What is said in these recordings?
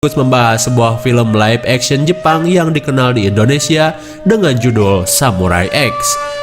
membahas sebuah film live action Jepang yang dikenal di Indonesia dengan judul Samurai X.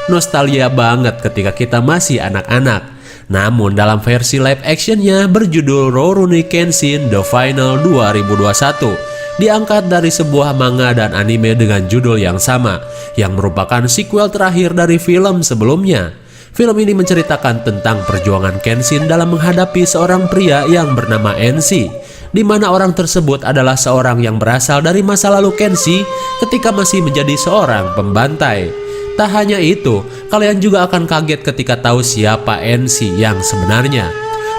Nostalgia banget ketika kita masih anak-anak. Namun dalam versi live actionnya berjudul Rurouni Kenshin The Final 2021 diangkat dari sebuah manga dan anime dengan judul yang sama, yang merupakan sequel terakhir dari film sebelumnya. Film ini menceritakan tentang perjuangan Kenshin dalam menghadapi seorang pria yang bernama Enshi, di mana orang tersebut adalah seorang yang berasal dari masa lalu Kenshin ketika masih menjadi seorang pembantai. Tak hanya itu, kalian juga akan kaget ketika tahu siapa Enshi yang sebenarnya.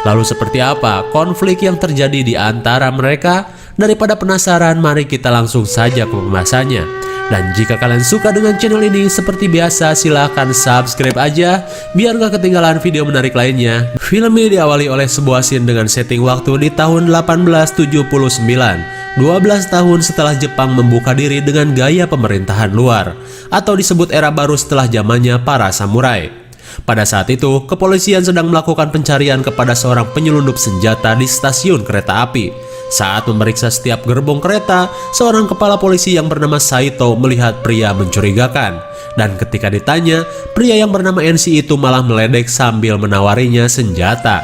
Lalu seperti apa konflik yang terjadi di antara mereka? Daripada penasaran, mari kita langsung saja ke pembahasannya. Dan jika kalian suka dengan channel ini, seperti biasa silahkan subscribe aja biar gak ketinggalan video menarik lainnya. Film ini diawali oleh sebuah scene dengan setting waktu di tahun 1879, 12 tahun setelah Jepang membuka diri dengan gaya pemerintahan luar, atau disebut era baru setelah zamannya para samurai. Pada saat itu, kepolisian sedang melakukan pencarian kepada seorang penyelundup senjata di stasiun kereta api. Saat memeriksa setiap gerbong kereta, seorang kepala polisi yang bernama Saito melihat pria mencurigakan. Dan ketika ditanya, pria yang bernama Enshi itu malah meledek sambil menawarinya senjata.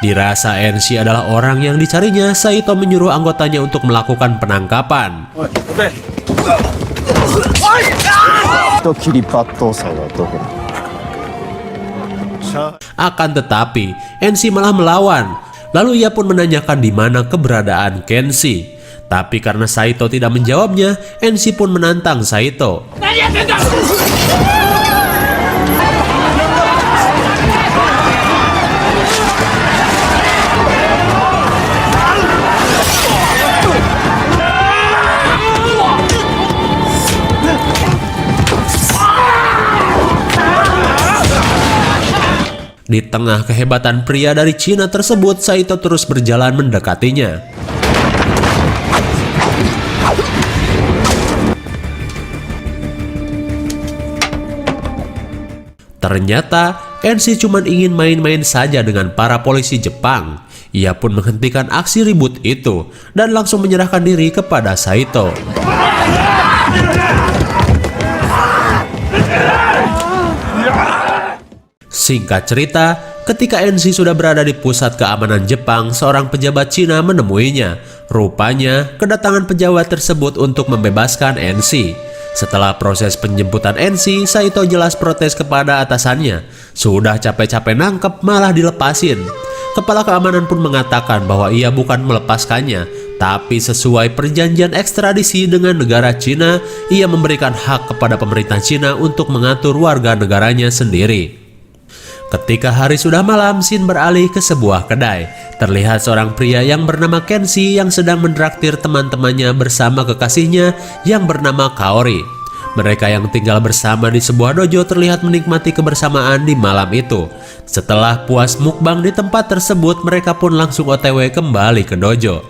Dirasa Enshi adalah orang yang dicarinya, Saito menyuruh anggotanya untuk melakukan penangkapan. Akan tetapi, Enshi malah melawan. Lalu ia pun menanyakan di mana keberadaan Kenshin. Tapi karena Saito tidak menjawabnya, Enshi pun menantang Saito. Di tengah kehebatan pria dari Cina tersebut, Saito terus berjalan mendekatinya. Ternyata Enshi cuma ingin main-main saja dengan para polisi Jepang. Ia pun menghentikan aksi ribut itu dan langsung menyerahkan diri kepada Saito. Singkat cerita, ketika Enshi sudah berada di pusat keamanan Jepang, seorang pejabat Cina menemuinya. Rupanya, kedatangan pejabat tersebut untuk membebaskan Enshi. Setelah proses penjemputan Enshi, Saito jelas protes kepada atasannya. Sudah capek-capek nangkep malah dilepasin. Kepala keamanan pun mengatakan bahwa ia bukan melepaskannya, tapi sesuai perjanjian ekstradisi dengan negara Cina, ia memberikan hak kepada pemerintah Cina untuk mengatur warga negaranya sendiri. Ketika hari sudah malam, scene beralih ke sebuah kedai. Terlihat seorang pria yang bernama Kenshin yang sedang mendraktir teman-temannya bersama kekasihnya yang bernama Kaori. Mereka yang tinggal bersama di sebuah dojo terlihat menikmati kebersamaan di malam itu. Setelah puas mukbang di tempat tersebut, mereka pun langsung OTW kembali ke dojo.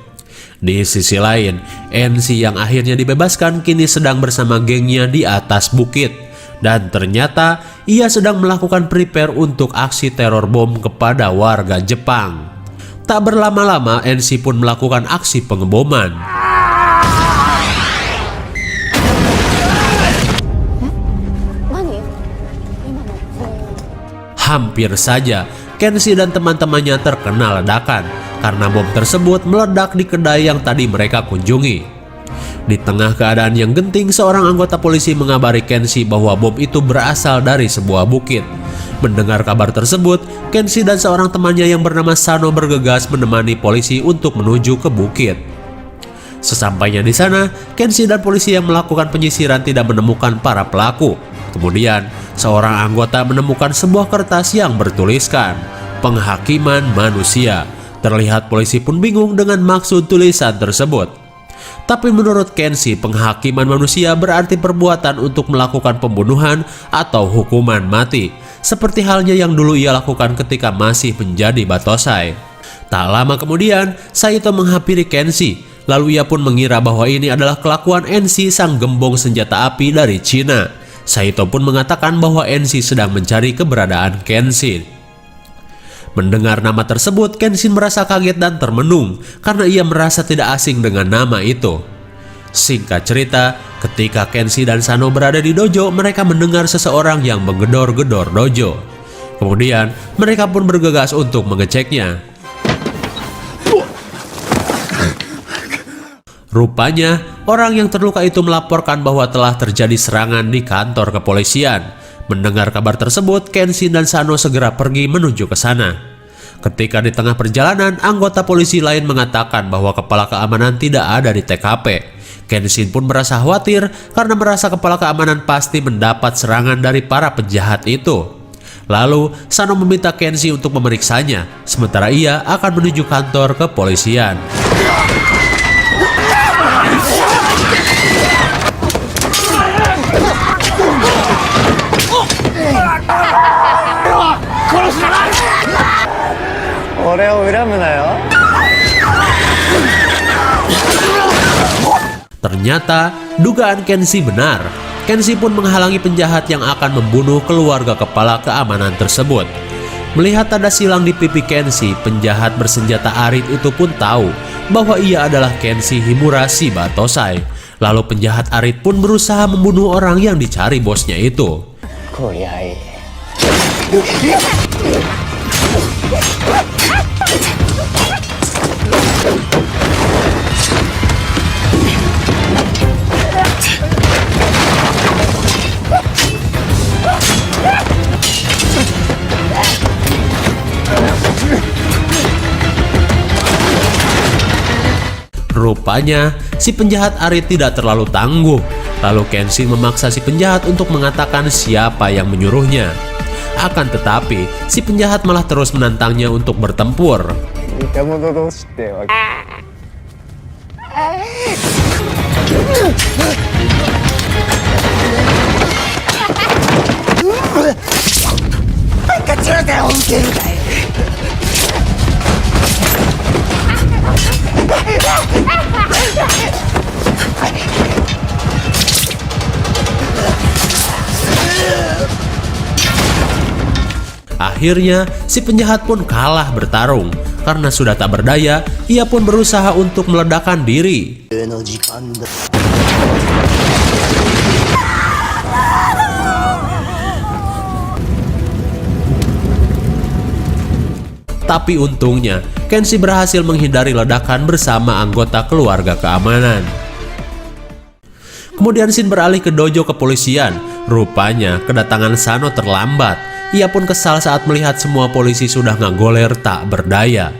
Di sisi lain, Enshi yang akhirnya dibebaskan kini sedang bersama gengnya di atas bukit. Dan ternyata ia sedang melakukan prepare untuk aksi teror bom kepada warga Jepang. Tak berlama-lama, Enshi pun melakukan aksi pengeboman. Hampir saja Kenshin dan teman-temannya terkena ledakan karena bom tersebut meledak di kedai yang tadi mereka kunjungi. Di tengah keadaan yang genting, seorang anggota polisi mengabari Kenshin bahwa bom itu berasal dari sebuah bukit. Mendengar kabar tersebut, Kenshin dan seorang temannya yang bernama Sano bergegas menemani polisi untuk menuju ke bukit. Sesampainya di sana, Kenshin dan polisi yang melakukan penyisiran tidak menemukan para pelaku. Kemudian, seorang anggota menemukan sebuah kertas yang bertuliskan "Penghakiman Manusia". Terlihat polisi pun bingung dengan maksud tulisan tersebut. Tapi menurut Kenshin, penghakiman manusia berarti perbuatan untuk melakukan pembunuhan atau hukuman mati, seperti halnya yang dulu ia lakukan ketika masih menjadi Batosai. Tak lama kemudian, Saito menghampiri Kenshin, lalu ia pun mengira bahwa ini adalah kelakuan Enshi, sang gembong senjata api dari Cina. Saito pun mengatakan bahwa Enshi sedang mencari keberadaan Kenshin. Mendengar nama tersebut, Kenshin merasa kaget dan termenung karena ia merasa tidak asing dengan nama itu. Singkat cerita, ketika Kenshi dan Sano berada di dojo, mereka mendengar seseorang yang menggedor-gedor dojo. Kemudian, mereka pun bergegas untuk mengeceknya. Rupanya, orang yang terluka itu melaporkan bahwa telah terjadi serangan di kantor kepolisian. Mendengar kabar tersebut, Kenshin dan Sano segera pergi menuju ke sana. Ketika di tengah perjalanan, anggota polisi lain mengatakan bahwa kepala keamanan tidak ada di TKP. Kenshin pun merasa khawatir karena merasa kepala keamanan pasti mendapat serangan dari para penjahat itu. Lalu, Sano meminta Kenshin untuk memeriksanya, sementara ia akan menuju kantor kepolisian. Ternyata dugaan Kenshi benar. Kenshi pun menghalangi penjahat yang akan membunuh keluarga kepala keamanan tersebut. Melihat tanda silang di pipi Kenshi, penjahat bersenjata arit itu pun tahu bahwa ia adalah Kenshi Himura Shibatosai. Lalu penjahat arit pun berusaha membunuh orang yang dicari bosnya itu. Rupanya, si penjahat arit tidak terlalu tangguh. Lalu Kenshin memaksa si penjahat untuk mengatakan siapa yang menyuruhnya. Akan tetapi, si penjahat malah terus menantangnya untuk bertempur. Akhirnya, si penjahat pun kalah bertarung. Karena sudah tak berdaya, ia pun berusaha untuk meledakkan diri. Tapi untungnya, Kenshi berhasil menghindari ledakan bersama anggota keluarga keamanan. Kemudian Shin beralih ke dojo kepolisian. Rupanya, kedatangan Sano terlambat. Ia pun kesal saat melihat semua polisi sudah ngagoler tak berdaya.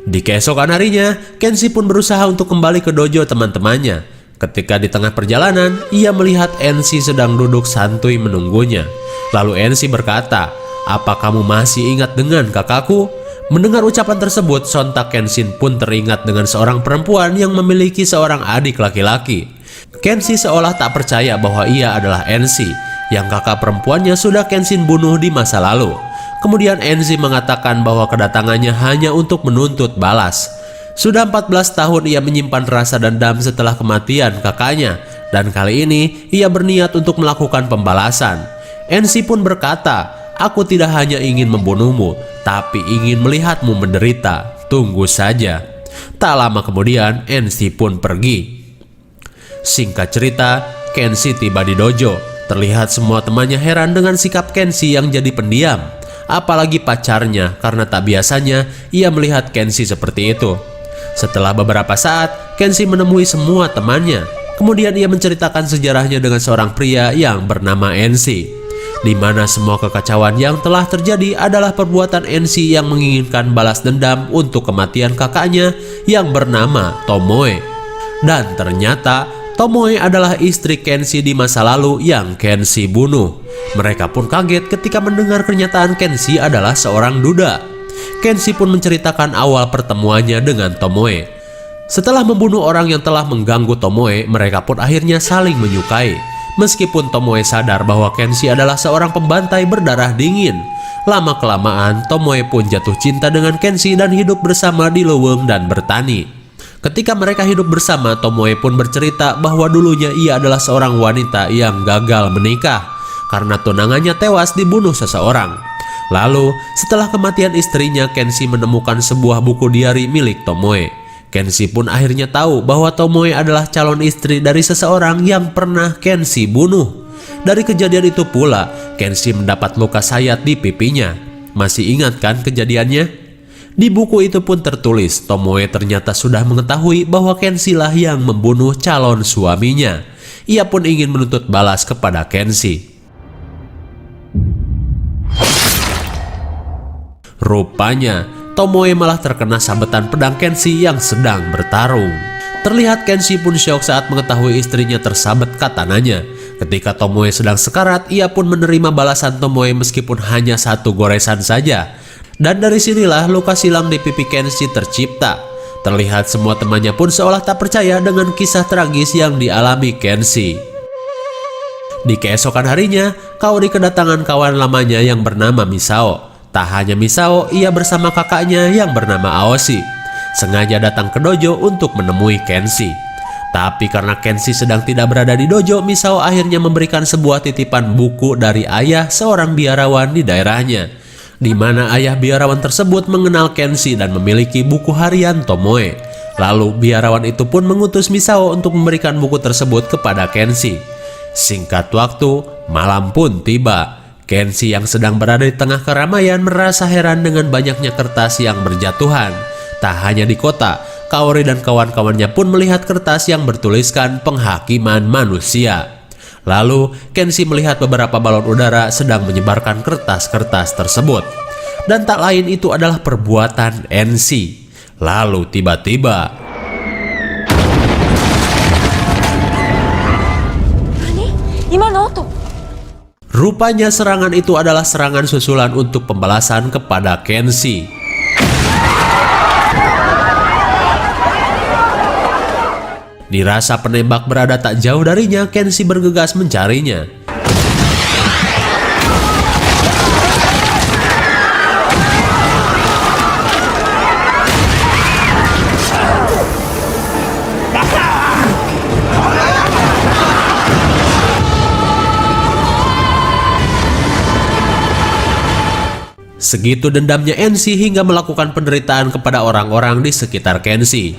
Di keesokan harinya, Kenshi pun berusaha untuk kembali ke dojo teman-temannya. Ketika di tengah perjalanan, ia melihat Enshi sedang duduk santuy menunggunya. Lalu Enshi berkata, "Apa kamu masih ingat dengan kakakku?" Mendengar ucapan tersebut, sontak Kenshin pun teringat dengan seorang perempuan yang memiliki seorang adik laki-laki. Kenshi seolah tak percaya bahwa ia adalah Enshi, yang kakak perempuannya sudah Kenshin bunuh di masa lalu. Kemudian Enshi mengatakan bahwa kedatangannya hanya untuk menuntut balas. Sudah 14 tahun ia menyimpan rasa dendam setelah kematian kakaknya, dan kali ini ia berniat untuk melakukan pembalasan. Enshi pun berkata, "Aku tidak hanya ingin membunuhmu, tapi ingin melihatmu menderita. Tunggu saja." Tak lama kemudian, Enshi pun pergi. Singkat cerita, Kenshi tiba di dojo. Terlihat semua temannya heran dengan sikap Kenshi yang jadi pendiam. Apalagi pacarnya, karena tak biasanya ia melihat Kenshi seperti itu. Setelah beberapa saat, Kenshi menemui semua temannya. Kemudian ia menceritakan sejarahnya dengan seorang pria yang bernama Enshi, di mana semua kekacauan yang telah terjadi adalah perbuatan Enshi yang menginginkan balas dendam untuk kematian kakaknya yang bernama Tomoe. Dan ternyata Tomoe adalah istri Kenshi di masa lalu yang Kenshi bunuh. Mereka pun kaget ketika mendengar kenyataan Kenshi adalah seorang duda. Kenshi pun menceritakan awal pertemuannya dengan Tomoe. Setelah membunuh orang yang telah mengganggu Tomoe, mereka pun akhirnya saling menyukai. Meskipun Tomoe sadar bahwa Kenshi adalah seorang pembantai berdarah dingin. Lama-kelamaan, Tomoe pun jatuh cinta dengan Kenshi dan hidup bersama di Leweng dan bertani. Ketika mereka hidup bersama, Tomoe pun bercerita bahwa dulunya ia adalah seorang wanita yang gagal menikah karena tunangannya tewas dibunuh seseorang. Lalu, setelah kematian istrinya, Kenshi menemukan sebuah buku diari milik Tomoe. Kenshi pun akhirnya tahu bahwa Tomoe adalah calon istri dari seseorang yang pernah Kenshi bunuh. Dari kejadian itu pula, Kenshi mendapat luka sayat di pipinya. Masih ingat kan kejadiannya? Di buku itu pun tertulis, Tomoe ternyata sudah mengetahui bahwa Kenshi lah yang membunuh calon suaminya. Ia pun ingin menuntut balas kepada Kenshi. Rupanya, Tomoe malah terkena sabetan pedang Kenshi yang sedang bertarung. Terlihat Kenshi pun syok saat mengetahui istrinya tersabet katananya. Ketika Tomoe sedang sekarat, ia pun menerima balasan Tomoe meskipun hanya satu goresan saja. Dan dari sinilah luka silang di pipi Kenshi tercipta. Terlihat semua temannya pun seolah tak percaya dengan kisah tragis yang dialami Kenshi. Di keesokan harinya, Kaori kedatangan kawan lamanya yang bernama Misao. Tak hanya Misao, ia bersama kakaknya yang bernama Aoshi sengaja datang ke dojo untuk menemui Kenshi. Tapi karena Kenshi sedang tidak berada di dojo, Misao akhirnya memberikan sebuah titipan buku dari ayah seorang biarawan di daerahnya, di mana ayah biarawan tersebut mengenal Kenshi dan memiliki buku harian Tomoe. Lalu biarawan itu pun mengutus Misao untuk memberikan buku tersebut kepada Kenshi. Singkat waktu, malam pun tiba. Kenshi yang sedang berada di tengah keramaian merasa heran dengan banyaknya kertas yang berjatuhan. Tak hanya di kota, Kaori dan kawan-kawannya pun melihat kertas yang bertuliskan penghakiman manusia. Lalu, Kenshi melihat beberapa balon udara sedang menyebarkan kertas-kertas tersebut. Dan tak lain itu adalah perbuatan Enshi. Lalu tiba-tiba, rupanya serangan itu adalah serangan susulan untuk pembalasan kepada Kenshi. Dirasa penembak berada tak jauh darinya, Kenshi bergegas mencarinya. Segitu dendamnya Enshi hingga melakukan penderitaan kepada orang-orang di sekitar Kenshi.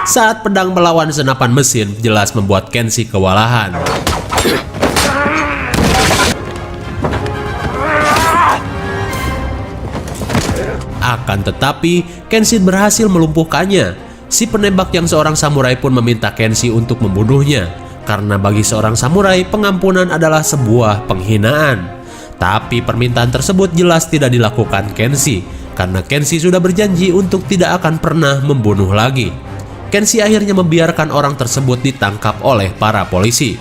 Saat pedang melawan senapan mesin, jelas membuat Kenshi kewalahan. Akan tetapi, Kenshi berhasil melumpuhkannya. Si penembak yang seorang samurai pun meminta Kenshi untuk membunuhnya, karena bagi seorang samurai pengampunan adalah sebuah penghinaan. Tapi permintaan tersebut jelas tidak dilakukan Kenshi, karena Kenshi sudah berjanji untuk tidak akan pernah membunuh lagi. Kenshi akhirnya membiarkan orang tersebut ditangkap oleh para polisi.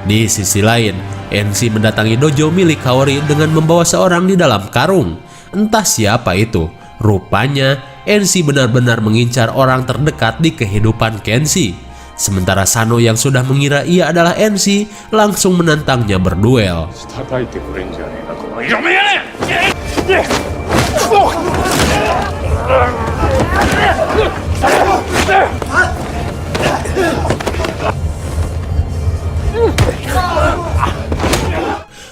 Di sisi lain, Enshi mendatangi dojo milik Kaori dengan membawa seorang di dalam karung. Entah siapa itu. Rupanya, Enshi benar-benar mengincar orang terdekat di kehidupan Kenshi. Sementara Sano yang sudah mengira ia adalah Enshi, langsung menantangnya berduel.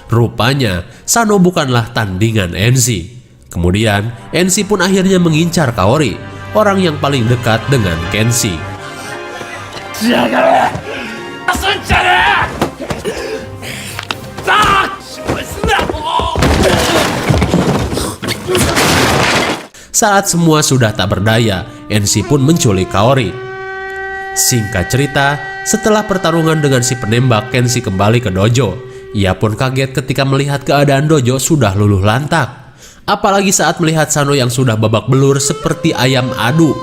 Rupanya, Sano bukanlah tandingan Enshi. Kemudian, Enshi pun akhirnya mengincar Kaori, orang yang paling dekat dengan Kenshi. Saat semua sudah tak berdaya, Enshi pun menculik Kaori. Singkat cerita, setelah pertarungan dengan si penembak, Kenshi kembali ke dojo. Ia pun kaget ketika melihat keadaan dojo sudah luluh lantak. Apalagi saat melihat Sano yang sudah babak belur seperti ayam adu.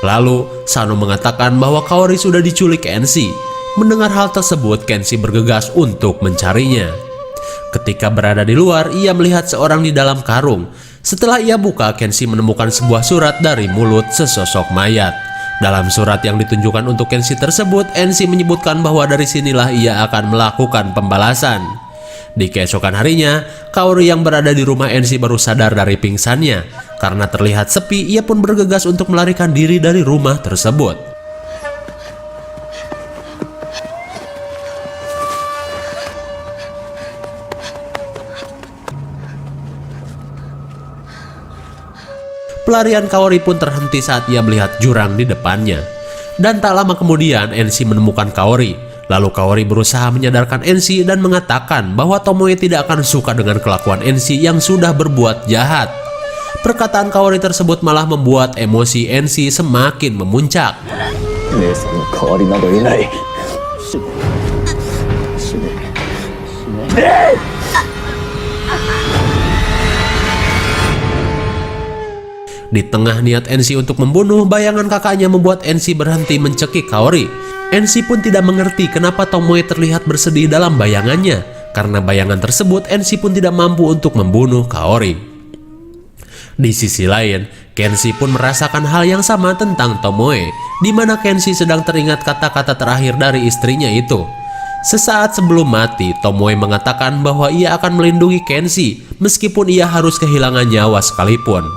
Lalu, Sano mengatakan bahwa Kaori sudah diculik Enshi. Mendengar hal tersebut, Kenshi bergegas untuk mencarinya. Ketika berada di luar, ia melihat seorang di dalam karung. Setelah ia buka, Kenshi menemukan sebuah surat dari mulut sesosok mayat. Dalam surat yang ditunjukkan untuk Kenshi tersebut, Enshi menyebutkan bahwa dari sinilah ia akan melakukan pembalasan. Di keesokan harinya, Kaori yang berada di rumah Enshi baru sadar dari pingsannya. Karena terlihat sepi, ia pun bergegas untuk melarikan diri dari rumah tersebut. Pelarian Kaori pun terhenti saat ia melihat jurang di depannya. Dan tak lama kemudian Enshi menemukan Kaori. Lalu Kaori berusaha menyadarkan Enshi dan mengatakan bahwa Tomoe tidak akan suka dengan kelakuan Enshi yang sudah berbuat jahat. Perkataan Kaori tersebut malah membuat emosi Enshi semakin memuncak. Di tengah niat Enshi untuk membunuh, bayangan kakaknya membuat Enshi berhenti mencekik Kaori. Enshi pun tidak mengerti kenapa Tomoe terlihat bersedih dalam bayangannya. Karena bayangan tersebut, Enshi pun tidak mampu untuk membunuh Kaori. Di sisi lain, Kenshi pun merasakan hal yang sama tentang Tomoe, di mana Kenshi sedang teringat kata-kata terakhir dari istrinya itu. Sesaat sebelum mati, Tomoe mengatakan bahwa ia akan melindungi Kenshi meskipun ia harus kehilangan nyawa sekalipun.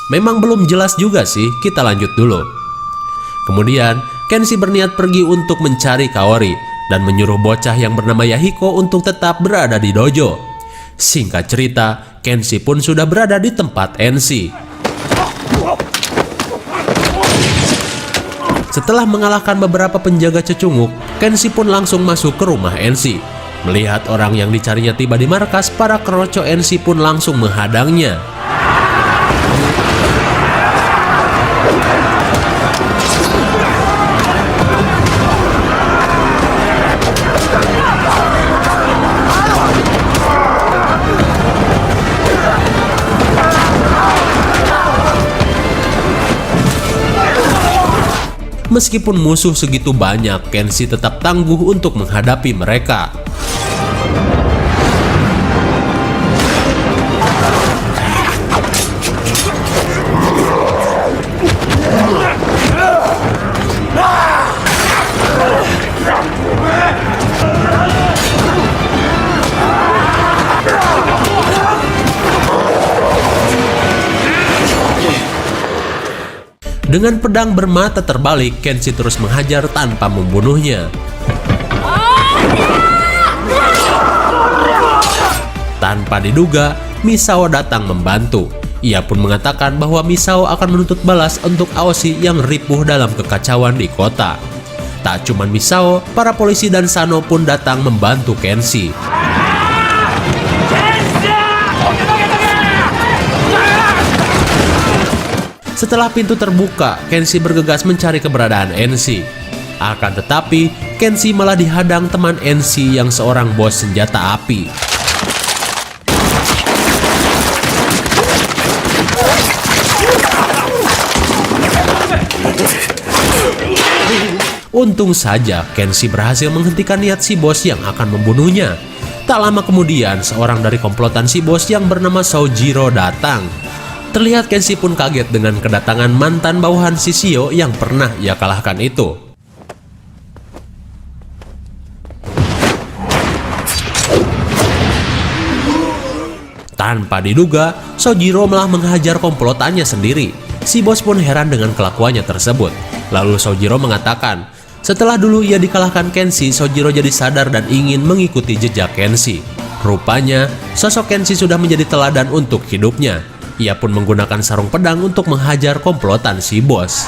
Memang belum jelas juga sih, kita lanjut dulu. Kemudian, Kenshi berniat pergi untuk mencari Kaori dan menyuruh bocah yang bernama Yahiko untuk tetap berada di dojo. Singkat cerita, Kenshi pun sudah berada di tempat Enshi. Setelah mengalahkan beberapa penjaga cecunguk, Kenshi pun langsung masuk ke rumah Enshi. Melihat orang yang dicarinya tiba di markas, para keroco Enshi pun langsung menghadangnya. Meskipun musuh segitu banyak, Kenshi tetap tangguh untuk menghadapi mereka. Dengan pedang bermata terbalik, Kenshi terus menghajar tanpa membunuhnya. Tanpa diduga, Misao datang membantu. Ia pun mengatakan bahwa Misao akan menuntut balas untuk Aoshi yang ripuh dalam kekacauan di kota. Tak cuma Misao, para polisi dan Sano pun datang membantu Kenshi. Setelah pintu terbuka, Kenshi bergegas mencari keberadaan Enshi. Akan tetapi, Kenshi malah dihadang teman Enshi yang seorang bos senjata api. Untung saja, Kenshi berhasil menghentikan niat si bos yang akan membunuhnya. Tak lama kemudian, seorang dari komplotan si bos yang bernama Sojiro datang. Terlihat Kenshi pun kaget dengan kedatangan mantan bawahan Shishio yang pernah ia kalahkan itu. Tanpa diduga, Sojiro malah menghajar komplotannya sendiri. Si bos pun heran dengan kelakuannya tersebut. Lalu Sojiro mengatakan, setelah dulu ia dikalahkan Kenshi, Sojiro jadi sadar dan ingin mengikuti jejak Kenshi. Rupanya, sosok Kenshi sudah menjadi teladan untuk hidupnya. Ia pun menggunakan sarung pedang untuk menghajar komplotan si bos.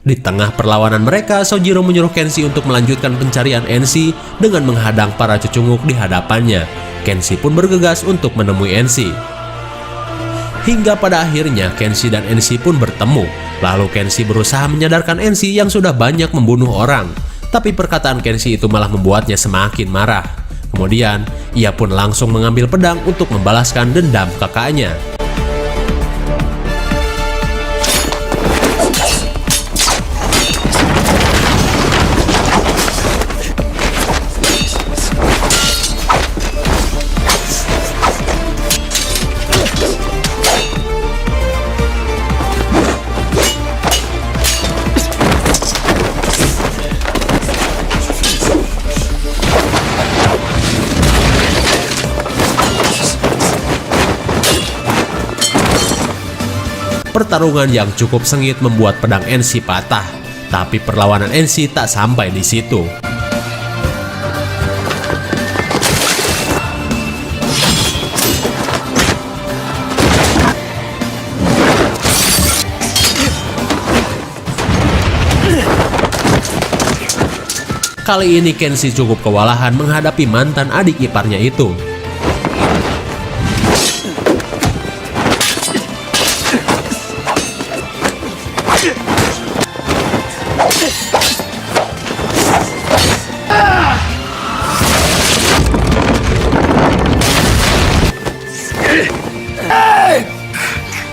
Di tengah perlawanan mereka, Sojiro menyuruh Kenshi untuk melanjutkan pencarian Enshi dengan menghadang para cecunguk di hadapannya. Kenshi pun bergegas untuk menemui Enshi. Hingga pada akhirnya Kenshi dan Enshi pun bertemu. Lalu Kenshi berusaha menyadarkan Enshi yang sudah banyak membunuh orang. Tapi perkataan Kenshi itu malah membuatnya semakin marah. Kemudian ia pun langsung mengambil pedang untuk membalaskan dendam kakaknya. Pertarungan yang cukup sengit membuat pedang Enshi patah, tapi perlawanan Enshi tak sampai di situ. Kali ini Kenshi cukup kewalahan menghadapi mantan adik iparnya itu.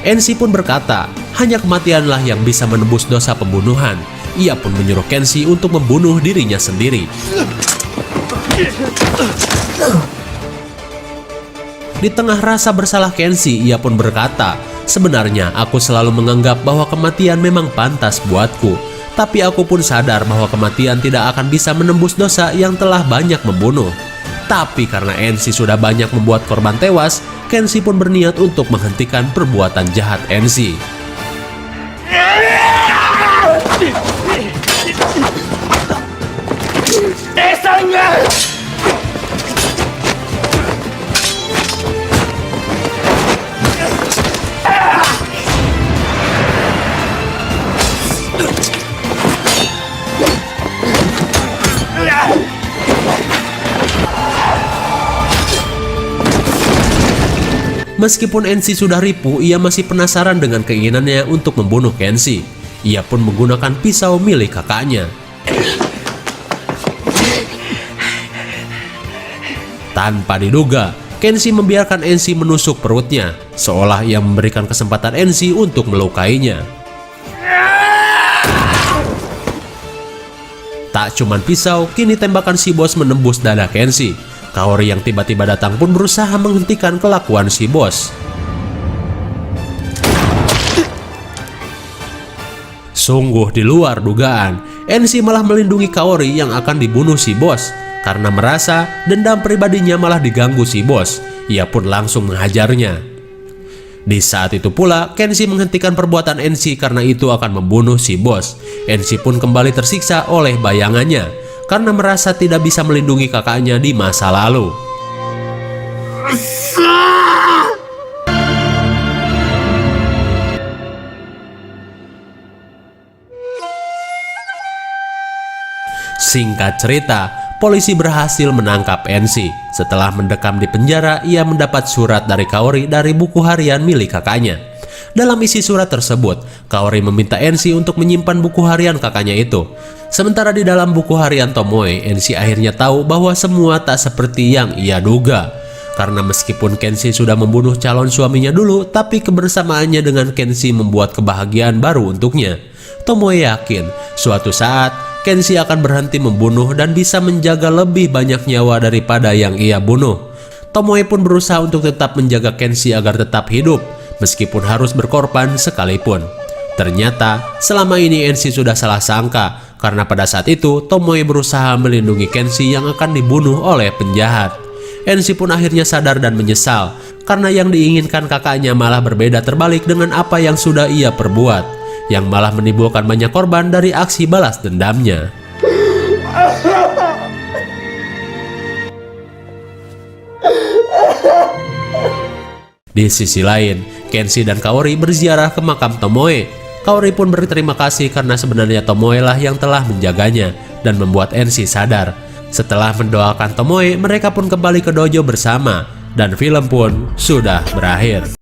Enshi pun berkata, hanya kematianlah yang bisa menebus dosa pembunuhan. Ia pun menyuruh Kenshi untuk membunuh dirinya sendiri. Di tengah rasa bersalah Kenshi, ia pun berkata, sebenarnya aku selalu menganggap bahwa kematian memang pantas buatku. Tapi aku pun sadar bahwa kematian tidak akan bisa menembus dosa yang telah banyak membunuh. Tapi karena Enshi sudah banyak membuat korban tewas, Kenshi pun berniat untuk menghentikan perbuatan jahat Enshi. Meskipun Enshi sudah ripuh, ia masih penasaran dengan keinginannya untuk membunuh Kenshi. Ia pun menggunakan pisau milik kakaknya. Tanpa diduga, Kenshi membiarkan Enshi menusuk perutnya, seolah ia memberikan kesempatan Enshi untuk melukainya. Tak cuman pisau, kini tembakan si bos menembus dada Kenshi. Kaori yang tiba-tiba datang pun berusaha menghentikan kelakuan si bos. Sungguh di luar dugaan, Enshi malah melindungi Kaori yang akan dibunuh si bos. Karena merasa dendam pribadinya malah diganggu si bos, ia pun langsung menghajarnya. Di saat itu pula, Kenshi menghentikan perbuatan Enshi karena itu akan membunuh si bos. Enshi pun kembali tersiksa oleh bayangannya, karena merasa tidak bisa melindungi kakaknya di masa lalu. Singkat cerita, polisi berhasil menangkap Enshi. Setelah mendekam di penjara, ia mendapat surat dari Kaori dari buku harian milik kakaknya. Dalam isi surat tersebut, Kaori meminta Enshi untuk menyimpan buku harian kakaknya itu. Sementara di dalam buku harian Tomoe, Enshi akhirnya tahu bahwa semua tak seperti yang ia duga. Karena meskipun Kenshi sudah membunuh calon suaminya dulu, tapi kebersamaannya dengan Kenshi membuat kebahagiaan baru untuknya. Tomoe yakin suatu saat Kenshi akan berhenti membunuh dan bisa menjaga lebih banyak nyawa daripada yang ia bunuh. Tomoe pun berusaha untuk tetap menjaga Kenshi agar tetap hidup, meskipun harus berkorban sekalipun. Ternyata selama ini Enshi sudah salah sangka, karena pada saat itu Tomoe berusaha melindungi Kenshi yang akan dibunuh oleh penjahat. Enshi pun akhirnya sadar dan menyesal, karena yang diinginkan kakaknya malah berbeda terbalik dengan apa yang sudah ia perbuat, yang malah menimbulkan banyak korban dari aksi balas dendamnya. Di sisi lain, Kenshi dan Kaori berziarah ke makam Tomoe. Kaori pun berterima kasih karena sebenarnya Tomoe lah yang telah menjaganya dan membuat Enshi sadar. Setelah mendoakan Tomoe, mereka pun kembali ke dojo bersama dan film pun sudah berakhir.